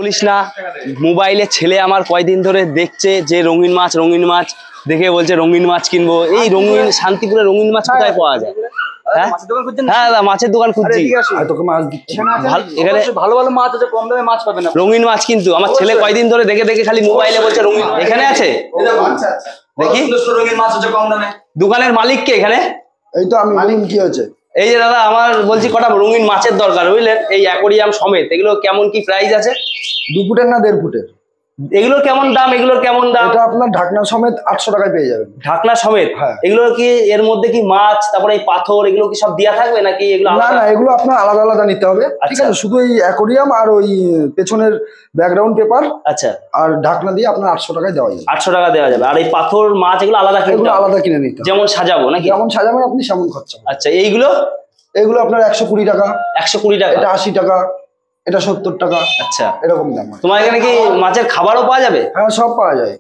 বলিস না, মোবাইলে ছেলে আমার কয়দিন ধরে দেখছে যে রঙিন মাছ দেখে বলছে রঙিন মাছ কিনবো। এই রঙিন শান্তিপুরে রঙিন মাছ কোথায় পাওয়া যায়? হ্যাঁ দাদা, মাছের দোকান খুঁজছি। এখানে ভালো ভালো মাছ আছে, কম দামে মাছ পাবেন। রঙিন মাছ কিন্তু আমার ছেলে কয়দিন ধরে দেখে দেখে খালি মোবাইলে বলছে রঙিন। এখানে আছে দেখি রঙিন মাছ আছে কম দামে। দোকানের মালিক কে এখানে? এই তো আমি। কি হয়েছে? এই যে দাদা, আমার বলছি কটা রঙিন মাছের দরকার, বুঝলেন, এই অ্যাকোরিয়াম সমেত। এগুলো কেমন কি প্রাইস আছে? 2 ফুটের না 1.5 ফুটের? এগুলোর কেমন দাম? এগুলোর কেমন দাম? এটা আপনার ঢাকনা সমেত 800 টাকায় পেয়ে যাবেন। ঢাকনা সমেত? হ্যাঁ। এগুলো কি এর মধ্যে কি মাছ, তারপরে এই পাথর, এগুলো কি সব দেয়া থাকবে নাকি এগুলো? না না, এগুলো আপনার আলাদা আলাদা নিতে হবে। ঠিক আছে, শুধু এই অ্যাকোরিয়াম আর ওই পেছনের ব্যাকগ্রাউন্ড পেপার আচ্ছা আর ঢাকনা দিয়ে আপনার 800 টাকায় দেওয়া যাবে। 800 টাকা দেওয়া যাবে। আর এই পাথর মাছ এগুলো আলাদা কিনতে এগুলো হবে? আলাদা কিনে নিতে হবে। যেমন সাজাবো নাকি? যেমন সাজাবেন আপনি সেমন খরচা। আচ্ছা, এইগুলো? এগুলো আপনার 120 টাকা। 120 টাকা? এটা 80 টাকা, এটা 70 টাকা। আচ্ছা, এরকম দাম। তোমার এখানে কি মাছের খাবারও পাওয়া যাবে? হ্যাঁ, সব পাওয়া যায়।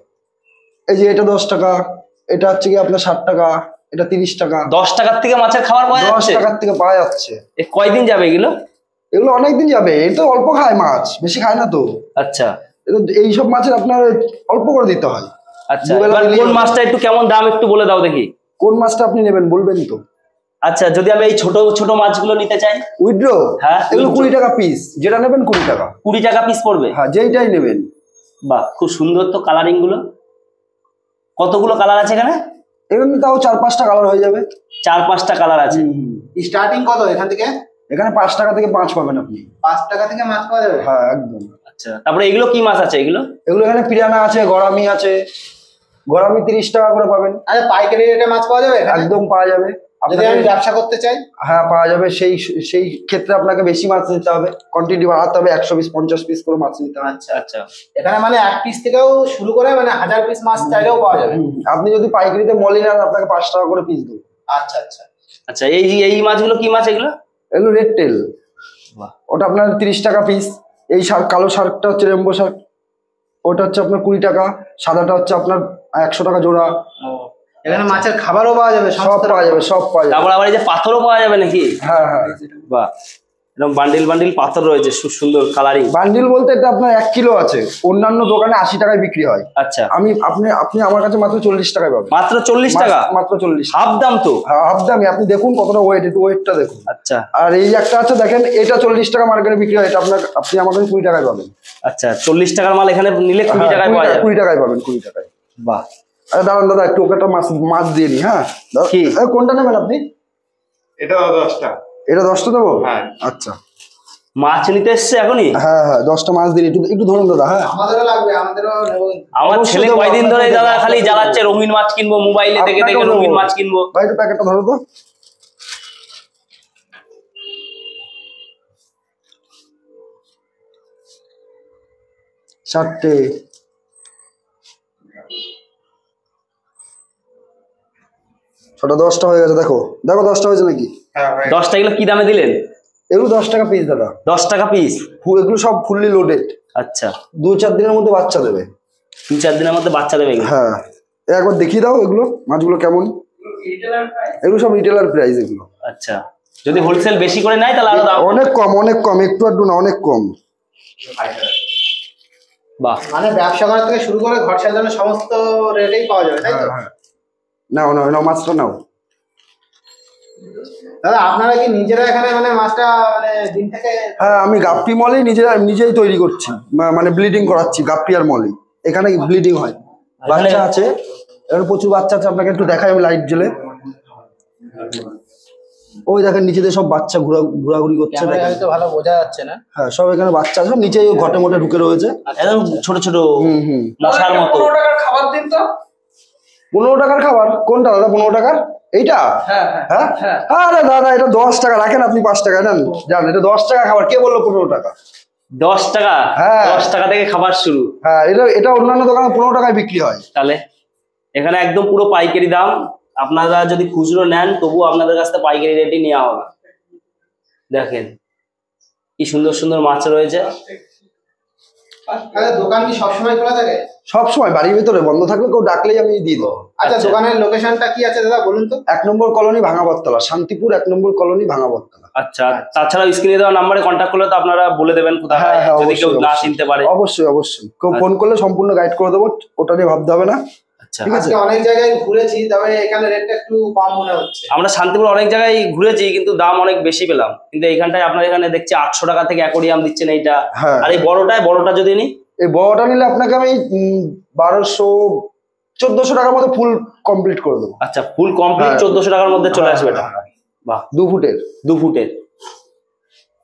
এই যে এটা 10 টাকা, এটা হচ্ছে কি আপনার 60 টাকা, এটা 30 টাকা। 10 টাকার থেকে মাছের খাবার পাওয়া যাচ্ছে? 10 টাকার থেকে পাওয়া যাচ্ছে। কয়দিন যাবে এগুলো? এগুলো অনেকদিন যাবে। এটা অল্প খায় মাছ, বেশি খায় না তো। আচ্ছা, এইসব মাছের আপনার অল্প করে দিতে হয়। আচ্ছা, কোন মাছটা একটু কেমন দাম একটু বলে দাও দেখি। কোন মাছটা আপনি নেবেন বলবেন তো? আচ্ছা, যদি আমি এই ছোট ছোট মাছগুলো নিতে চাই? উইড্রো? হ্যাঁ, এগুলো 20 টাকা পিস। যেটা নেবেন 20 টাকা। 20 টাকা পিস পড়বে? হ্যাঁ, যেইটাই নেবেন। বাহ, খুব সুন্দর তো কালারিং গুলো। কতগুলো কালার আছে এখানে? এখানে তাও 4-5টা কালার হয়ে যাবে। 4-5টা কালার আছে। স্টার্টিং কত এখান থেকে? এখানে 5 টাকা থেকে মাছ পাবেন আপনি। 5 টাকা থেকে মাছ পাওয়া যাবে? হ্যাঁ, একদম। আচ্ছা, তারপরে এগুলো কি মাছ আছে এগুলো? এগুলো এখানে পিরানা আছে, গরামি আছে। গরামি 30 টাকা করে পাবেন। আচ্ছা, পাইকারি রেটে মাছ পাওয়া যাবে? একদম পাওয়া যাবে। যদি আমি ব্যবসা করতে চাই? হ্যাঁ, পাওয়া যাবে। সেই ক্ষেত্রে আপনাকে বেশি মাছ নিতে হবে, কোয়ান্টিটি বাড়াতে হবে। 100 পিস 50 পিস করে মাছ নিতে হবে। আচ্ছা আচ্ছা, এখানে মানে 1 পিস থেকেও শুরু করে মানে 1000 পিস মাছ চাইলেও পাওয়া যাবে। আপনি যদি পাইকারিতে মলি নেন আপনাকে 5 টাকা করে পিস দেবো। আচ্ছা আচ্ছা আচ্ছা, এই মাছগুলো কি মাছ এগুলো? এগুলো রেড টেল। বাহ, ওটা আপনার 30 টাকা পিস। এই শার্ক, কালো শার্কটা হচ্ছে রেমবো শার্ক, ওটা হচ্ছে আপনার 20 টাকা। সাদাটা হচ্ছে আপনার 100 টাকা জোড়া। এখানে মাছের খাবারও পাওয়া যাবে? সব পাওয়া যাবে, সব পাওয়া যাবে। তারপর আবার এই যে পাথরও পাওয়া যাবে নাকি? হ্যাঁ হ্যাঁ। বাহ, এরকম বান্ডিল বান্ডিল পাথর রয়েছে, খুব সুন্দর কালারিং। বান্ডিল বলতে এটা আপনার 1 কিলো আছে। অন্যান্য দোকানে 80 টাকায় বিক্রি হয়। আচ্ছা, আপনি আমার কাছে মাত্র 40 টাকায় পাবেন। মাত্র 40 টাকা? মাত্র 40। হাফ দাম তো? হাফ দামই। আপনি দেখুন কতটা ওয়েট, একটু ওয়েটটা দেখুন। আচ্ছা, আর এই একটা আছে দেখেন, এটা 40 টাকা মার্কেটে বিক্রি হয়। এটা আপনি আমার কাছে 20 টাকায় পাবেন। আচ্ছা, 40 টাকার মাল এখানে নিলে 20 টাকায় পাওয়া যাবে? 20 টাকায় পাবেন, 20 টাকায়। বাহ। আরে দাঁড়ান দাদা, একটু ওকে একটা মাছ দিয়ে নি। হ্যাঁ, কি কোনটা নেবেন আপনি? এটা 10টা। এটা 10টা দেবো? হ্যাঁ। আচ্ছা, মাছ নিতে এসছে এখনই? হ্যাঁ হ্যাঁ, 10টা মাছ দিন। একটু ধরুন দাদা। হ্যাঁ, আমাদেরও লাগবে, আমাদেরও নেব। আমার ছেলে কয়দিন ধরে দাদা খালি জ্বালাচ্ছে রঙিন মাছ কিনবো, মোবাইলে দেখে দেখে রঙিন মাছ কিনবো। ভাই একটু প্যাকেটটা ধরো তো। চারটে। ছটা, 10টা হয়ে গেছে। দেখো 10টা হয়েছে নাকি? 10টা। এগুলো কি দামে দিলেন? এগুলো 10 টাকা পিস দাদা। 10 টাকা পিস? এগুলো সব ফুললি লোডেড। আচ্ছা, 2-4 দিনের মধ্যে বাচ্চা দেবে। 2-4 দিনের মধ্যে বাচ্চা দেবে? হ্যাঁ, একবার দেখিয়ে দাও এগুলো মাছগুলো কেমন। এগুলো সব রিটেলার প্রাইস এগুলো। আচ্ছা, যদি হোলসেল বেশি করে নেয় তাহলে আরো দাম? অনেক কম, অনেক কম। একটু আধটু না, অনেক কম। বাহ, মানে ব্যবসা করার থেকে শুরু করে ঘর সাজানোর সমস্ত রেটেই পাওয়া যাবে, তাই তো? নাও নাও নাও, মাছটা নাও। দাদা, আপনারা কি নিজেরা এখানে মানে মাছটা মানে দিন থেকে? হ্যাঁ, আমি গাপ্পি মলি নিজেই তৈরি করছি, মানে ব্লিডিং করাচ্ছি গাপ্পি আর মলি। এখানে ব্লিডিং হয়। বাচ্চা আছে, এখানে প্রচুর বাচ্চা আছে। আপনাকে একটু দেখাই আমি লাইট জ্বলে। ওই দেখেন নিচেতে সব বাচ্চা ঘোরাঘুরি করছে। হয়তো ভালো বোঝা যাচ্ছে না। হ্যাঁ, সব এখানে বাচ্চা আছে, নিচেই ঘটে মোটে ঢুকে রয়েছে। একদম ছোট ছোট মশার মতো। 15 টাকার খাবার দিন তো। 15 টাকার খাবার? কোনটা দাদা 15 টাকার? এইটা? হ্যাঁ হ্যাঁ। আরে দাদা, এটা 10 টাকা। রাখেন আপনি 5 টাকা নেন। জান, এটা 10 টাকা খাবার। কে বললো 15 টাকা? 10 টাকা? হ্যাঁ, 10 টাকা থেকে খাবার শুরু? হ্যাঁ, এটা অন্যান্য দোকানে 15 টাকায় বিক্রি হয়। তাহলে এখানে একদম পুরো পাইকারি দাম। আপনারা যদি খুচরো নেন তবু আপনাদের কাছ থেকে পাইকারি রেটই নেওয়া হবে। দেখেন কি সুন্দর সুন্দর মাছ রয়েছে। দোকান কি সবসময় খোলা থাকে? সব সময় বাড়ির ভিতরে বন্ধ থাকলে কেউ ডাকলেই আমি দিয়ে দেবো। আচ্ছা, দোকানের লোকেশনটা কি আছে দাদা বলুন তো? 1 নম্বর কলোনি ভাঙাবতলা, শান্তিপুর 1 নম্বর কলোনি ভাঙাবতলা। আচ্ছা, তাছাড়া স্ক্রিনে দেওয়া নাম্বারে কন্ট্যাক্ট করলে তো আপনারা বলে দেবেন কোথায়, হ্যাঁ, যদি কেউ অবশ্যই, না অবশ্যই। চিনতে পারে। অবশ্যই অবশ্যই, কেউ ফোন করলে সম্পূর্ণ গাইড করে দেবো, ওটা নিয়ে ভাবতে হবে না। আচ্ছা, ঠিক আছে। আজকে অনেক জায়গায় ঘুরেছি, তবে এখানে রেটটা একটু কম মনে হচ্ছে। আমরা শান্তিপুর অনেক জায়গায় ঘুরেছি কিন্তু দাম অনেক বেশি পেলাম, কিন্তু এইখানটায় আপনার এখানে দেখছি 800 টাকা থেকে অ্যাকোরিয়াম দিচ্ছেন এইটা। হ্যাঁ। আর এই বড়টা যদি নিই, এই বড়টা নিলে আপনাকে আমি 1200-1400 টাকার মধ্যে ফুল কমপ্লিট করে দেবো। আচ্ছা ফুল কমপ্লিট হ্যাঁ। 1400 টাকার মধ্যে চলে আসবে এটা। হ্যাঁ, বাহ, 2 ফুটের। 2 ফুটের।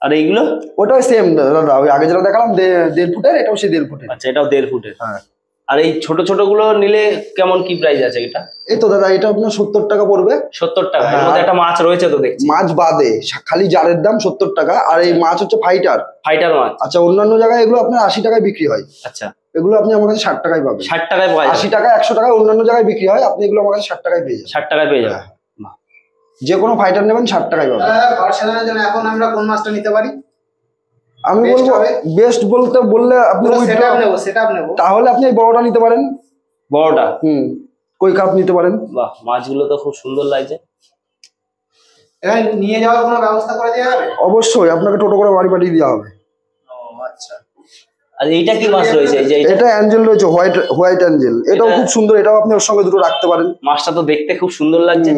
আর এইগুলো? ওটাই সেম দাদা, ওই আগে যেটা দেখালাম 1.5 ফুটের, এটাও সেই 1.5 ফুটের। আচ্ছা, এটাও 1.5 ফুটের। হ্যাঁ। আর এই ছোট ছোট গুলো নিলে কেমন কি প্রাইস আছে এটা? এই তো দাদা, এটা আপনার 70 টাকা পড়বে। 70 টাকা। এর হ্যাঁ। মধ্যে একটা মাছ রয়েছে তো দেখছি। মাছ বাদে খালি জারের দাম 70 টাকা, আর এই মাছ হচ্ছে ফাইটার। ফাইটার মাছ। আচ্ছা, অন্যান্য জায়গায় এগুলো আপনার 80 টাকায় বিক্রি হয়, আচ্ছা, এগুলো আপনি আমার কাছে 60 টাকায় পাবেন। 60 টাকায় পাওয়া যাবে। 80 টাকা 100 টাকায় অন্যান্য জায়গায় বিক্রি হয়, আপনি এগুলো আমার কাছে 60 টাকায় পেয়ে যাবেন। 60 টাকায় পেয়ে যাবে। যে কোনো ফাইটার নেবেন 60 টাকায় পাবেন। দাদা, ঘর সাজানোর জন্য এখন আমরা কোন মাছটা নিতে পারি? আমি Best বলবো হবে? বেস্ট বললে আপনি পুরো ওইটা, সেটআপ নেব। তাহলে আপনি এই বড়টা নিতে পারেন। বড়টা? কই কাপ নিতে পারেন। বাহ, মাছগুলো তো খুব সুন্দর লাগছে। এখানে নিয়ে যাওয়ার কোনো ব্যবস্থা করে দেওয়া হবে? অবশ্যই, আপনাকে টোটো করে বাড়ি পাঠিয়ে দেওয়া হবে। ও আচ্ছা। আর এইটা কি মাছ রয়েছে? এই যে এইটা? এটা অ্যাঞ্জেল রয়েছে, হোয়াইট অ্যাঞ্জেল, এটাও এটা- খুব সুন্দর, এটাও আপনি ওর সঙ্গে দুটো রাখতে পারেন। মাছটা তো দেখতে খুব সুন্দর লাগছে।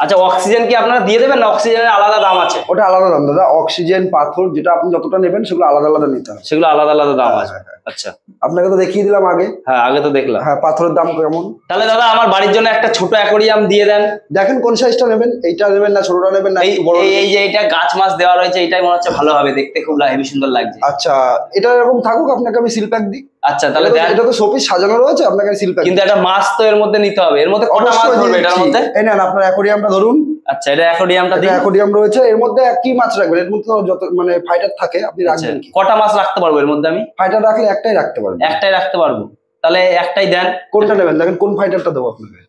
আচ্ছা, অক্সিজেন কি আপনারা দিয়ে দেবেন না অক্সিজেনের আলাদা দাম আছে? ওটা আলাদা দাম দাদা, অক্সিজেন পাথর যেটা আপনি যতটা নেবেন সেগুলো আলাদা আলাদা নিতে হবে। সেগুলো আলাদা আলাদা দাম আছে। আচ্ছা, আপনাকে তো দেখিয়ে দিলাম আগে। হ্যাঁ আগে তো দেখলাম। হ্যাঁ, পাথরের দাম কেমন। তাহলে দাদা আমার বাড়ির জন্য একটা ছোট অ্যাকোরিয়াম দিয়ে দেন। দেখেন কোন সাইজটা নেবেন, এইটা নেবেন না ছোটটা নেবেন না এই একটু বড়? এই যে এটা গাছ মাছ দেওয়া রয়েছে, এটাই মনে হচ্ছে ভালো হবে, দেখতে খুব হেভি সুন্দর লাগছে। আচ্ছা, এটা এরকম থাকুক, আপনাকে আমি সিল প্যাক দিই। আচ্ছা তাহলে দেন। এটা তো শোপিস সাজানো রয়েছে, আপনাকে সিল প্যাক। কিন্তু একটা মাছ তো এর মধ্যে নিতে হবে। এর মধ্যে কটা মাছ ধরবে এটার মধ্যে? এই নেন আপনার অ্যাকোরিয়ামটা ধরুন। আচ্ছা, এটা অ্যাকোরিয়ামটা দিন। অ্যাকোরিয়াম রয়েছে, এর মধ্যে কি মাছ রাখবেন? এর মধ্যে তো যত মানে ফাইটার থাকে, আপনি আচ্ছা, রাখবেন কি? কটা মাছ রাখতে পারবো এর মধ্যে আমি? ফাইটার রাখলে একটাই রাখতে পারবেন। একটাই রাখতে পারবো, তাহলে একটাই দেন। কোনটা নেবেন দেখেন, কোন ফাইটারটা দেবো আপনাকে?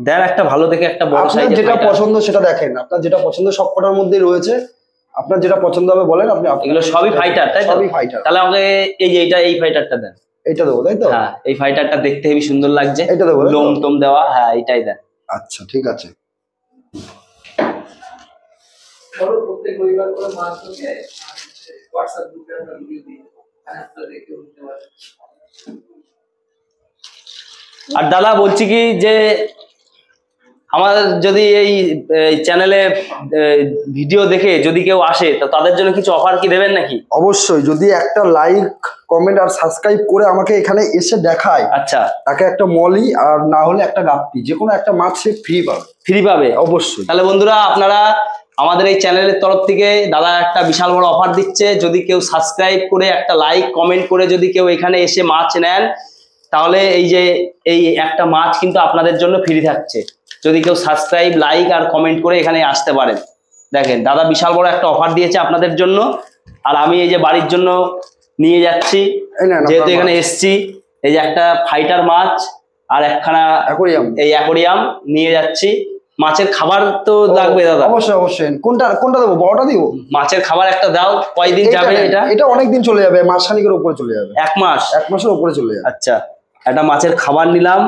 দেন একটা ভালো দেখে একটা বড় আপনার সাইজের। যেটা পছন্দ সেটা দেখেন, আপনার যেটা পছন্দ সবকটার মধ্যেই রয়েছে, আপনার যেটা পছন্দ হবে বলেন। আপনি এগুলো সবই ফাইটার তাই তো? সবই ফাইটার। তাহলে আমাকে এই যে এই ফাইটারটা দেন। এটা দেবো তাই তো? হ্যাঁ, এই ফাইটারটা দেখতে হেবি সুন্দর লাগছে। এটা দেবো তাই তো? লোম টোম দেওয়া, হ্যাঁ এটাই দেন। আচ্ছা ঠিক আছে। প্রত্যেক রবিবার করে মাছ ধরে হোয়াটসঅ্যাপ গ্রুপে আমরা ভিডিও দিই, আপনারা দেখে উঠতে পারেন। আর দাদা বলছি কি যে আমার যদি এই চ্যানেলে ভিডিও দেখে যদি কেউ আসে তো তাদের জন্য কিছু অফার কি দেবেন নাকি? অবশ্যই, যদি একটা লাইক কমেন্ট আর সাবস্ক্রাইব করে আমাকে এখানে এসে দেখায়, আচ্ছা, তাকে একটা মলি আর না হলে একটা গাপ্পি, যে কোনো একটা মাছ সে ফ্রি পাবে। ফ্রি পাবে অবশ্যই। তাহলে বন্ধুরা আপনারা আমাদের এই চ্যানেলের তরফ থেকে দাদা একটা বিশাল বড় অফার দিচ্ছে। যদি কেউ সাবস্ক্রাইব করে একটা লাইক কমেন্ট করে যদি কেউ এখানে এসে মাছ নেন, তাহলে এই একটা মাছ কিন্তু আপনাদের জন্য ফ্রি থাকছে। যদি কেউ সাবস্ক্রাইব লাইক আর কমেন্ট করে এখানে আসতে পারেন। দেখেন দাদা বিশাল বড় একটা অফার দিয়েছে আপনাদের জন্য। আর আমি এই যে বাড়ির জন্য নিয়ে যাচ্ছি, এই নেন যেহেতু আপনার এখানে মাছ। এসছি, এই যে একটা ফাইটার মাছ আর একখানা অ্যাকোরিয়াম। এই অ্যাকোরিয়াম নিয়ে যাচ্ছি। মাছের খাবার তো লাগবে দাদা। অবশ্যই অবশ্যই। কোনটা দেবো, বড়টা দিব? মাছের খাবার একটা দাও। কয়দিন যাবে নেন। এটা? এটা অনেকদিন চলে যাবে, মাসখানিকের উপরে চলে যাবে। 1 মাস? 1 মাসের উপরে চলে যাবে। আচ্ছা, একটা মাছের খাবার নিলাম,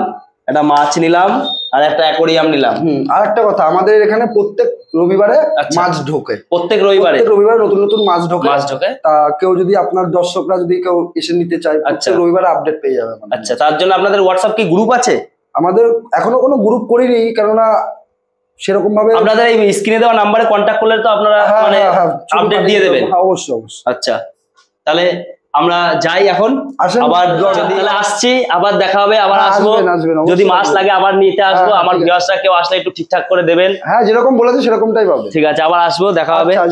একটা মাছ নিলাম আর একটা অ্যাকোরিয়াম নিলাম। আর একটা কথা, আমাদের এখানে প্রত্যেক রবিবারে আচ্ছা। মাছ ঢোকে। প্রত্যেক রবিবারে প্রত্যেক রবিবারে নতুন নতুন মাছ ঢোকে। মাছ ঢোকে। তা কেউ যদি আপনার দর্শকরা যদি কেউ এসে নিতে চায়, আচ্ছা। প্রত্যেক রবিবারে আপডেট পেয়ে যাবে আমাদের। আচ্ছা, তার জন্য আপনাদের হোয়াটসঅ্যাপ কি গ্রুপ আছে? আমাদের এখনো কোনো গ্রুপ করিনি, কেননা সেরকম ভাবে আপনাদের এই স্ক্রিনে দেওয়া নাম্বারে কন্ট্যাক্ট করলে তো আপনারা মানে আপডেট দিয়ে দেবেন। হ্যাঁ, অবশ্যই অবশ্যই। আচ্ছা, তাহলে আমরা যাই এখন। আসেন। আবার তাহলে আসছি, আবার দেখা হবে, আবার হ্যাঁ, আসবো। আসবেন, অবশ্যই যদি মাছ আসবেন। লাগে আবার নিতে আসবো। হ্যাঁ, আমার ঠিক আছে। ভিউয়ার্সরা কেউ আসলে একটু ঠিকঠাক করে দেবেন। হ্যাঁ, যেরকম বলেছে সেরকমটাই পাবে। ঠিক আছে, আবার আসবো, দেখা হবে। আচ্ছা।